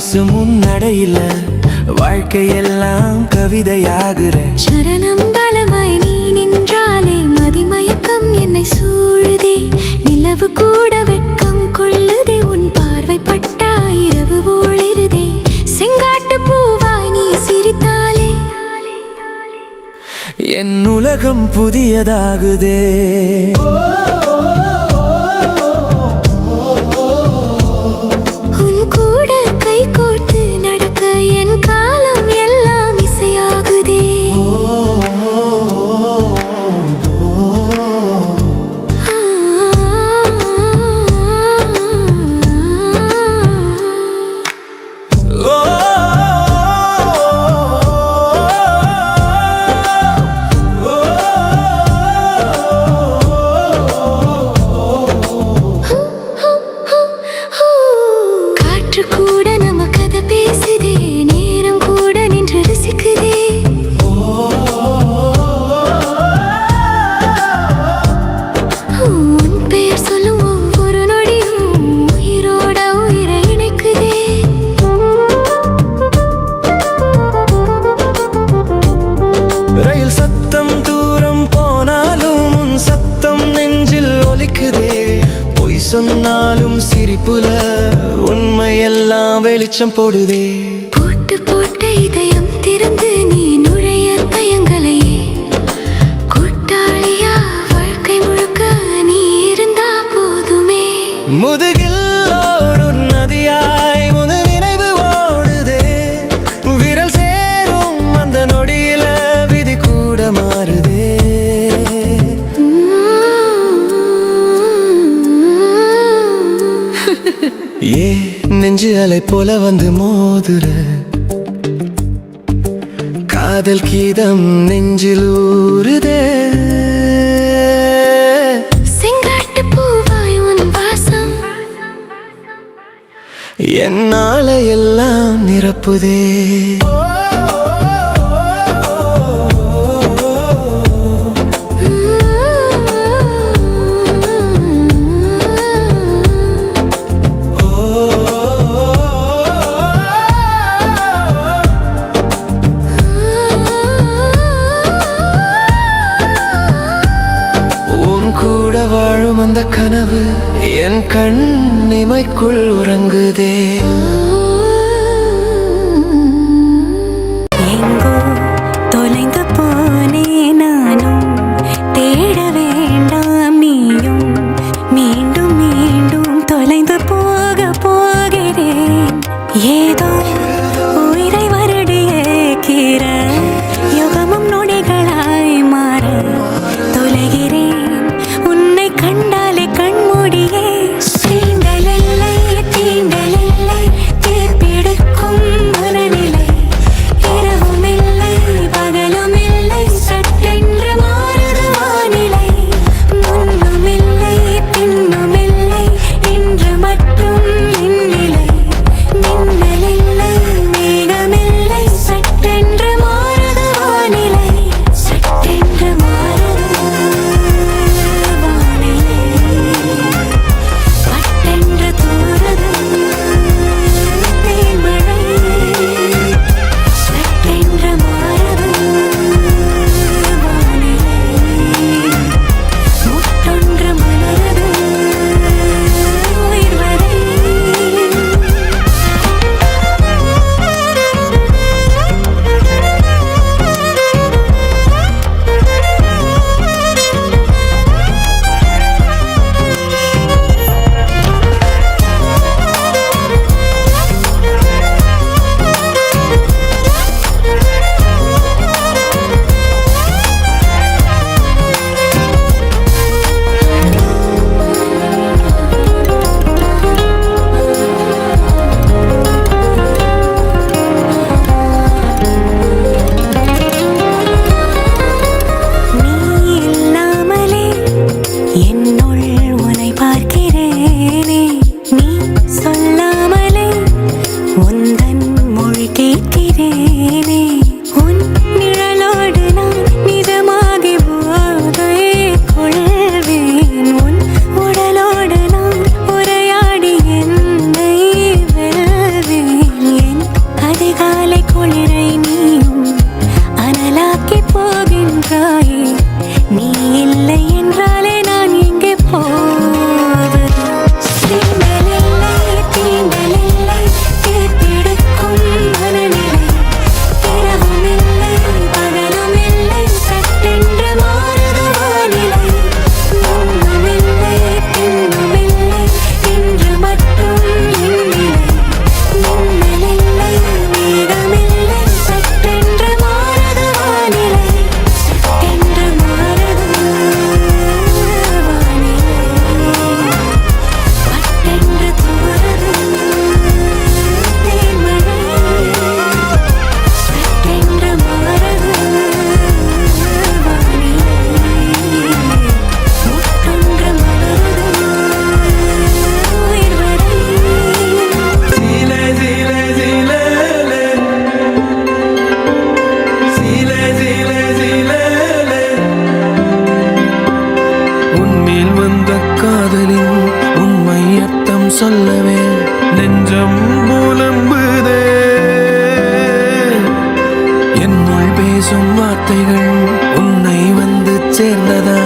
பேசும் முன்னடையில வாழ்க்கையெல்லாம் கவிதையாகிற சரணம் பலமாய் நீ நின்றாலே மதிமயக்கம் என்னை சூழுதே. நிலவு கூட வெட்கம் கொள்ளுதே, உன் பார்வை பட்டா இரவு ஒளிருதே. செங்காட்டு பூவாய் நீ சிரித்தாலே என் உலகம் புதியதாகுதே. கூட நம்ம கதை பேசுதே, நேரம் கூட நின்று ரசிக்குதே. உன் பெயர் சொல்லும் ஒவ்வொரு நொடியும் உயிரோட உயிரை இணைக்குதே. ரயில் சத்தம் தூரம் போனாலும் உன் சத்தம் நெஞ்சில் ஒலிக்குதே. பொய் சொன்னாலும் சிரிப்புல உண்மையெல்லாம் வெளிச்சம் போடுதே. போட்டு போட்ட இதயம் திறந்து நீ நுழைய தயங்களையே. கூட்டாளியா வாழ்க்கை முழுக்க நீ இருந்தா போதுமே. முதுகில் ஒரு நதியாய் முது நினைவு ஓடுதே. விரல் சேரும் அந்த நொடியில விதி கூட மாறுதே. ஏ நெஞ்சு அலை போல வந்து மோதுற காதல் கீதம் நெஞ்சில் ஊறுதே. செங்காட்டு பூவாய் உன் வாசம் என்னால எல்லாம் நிரப்புதே. கூட வாழும் அந்த கனவு என் கண் இமைக்குள் உறங்குதே. எங்கோ தொலைந்து போனே நானும், தேட வேண்டாம் நீயும். மீண்டும் மீண்டும் தொலைந்து போக போகிறேன். ஏதோ உயிரை வருடியேக்கிற யுகமும் நொடிகளாய் மாற தொலைகிறேன். கண்டாலே கண்மூடியே தீண்டலில்லை தீண்டலில்லை மாலை குளிரை நீயும் அனலாக்கி போகின்றாயே. நீ இல்லை என்றாலே நான் எங்கே போவது? தீண்டலில்லை தீண்டலில்லை தீர்ப்பிடிக்கும் மனநிலை. இரவும் இல்லை பகலும் இல்லை சட்டென்று மாறுது வானிலை. முன்னும் இல்லை பின்னும் இல்லை இன்று மட்டும் இந்நிலை. மின்னலில்லை மேகமில்லை சட்டென்று மாறுது வானிலை. சட்டென்று மாறுது வானிலை. பட்டென்று தூறுது தேன்மழை. சட்டென்று மாறுது வானிலை. முட்டொன்று மலருது உயிர் வரை. சீலே சீலே சீலேலே சீலே சீலே சீலேலே உன்மேல் வந்த காதலின் உண்மை அர்த்தம் சொல்லவே நெஞ்சம் புலம்புதே. என்னுள் பேசும் வார்த்தைகள் உன்னை வந்து சேர்ந்ததா?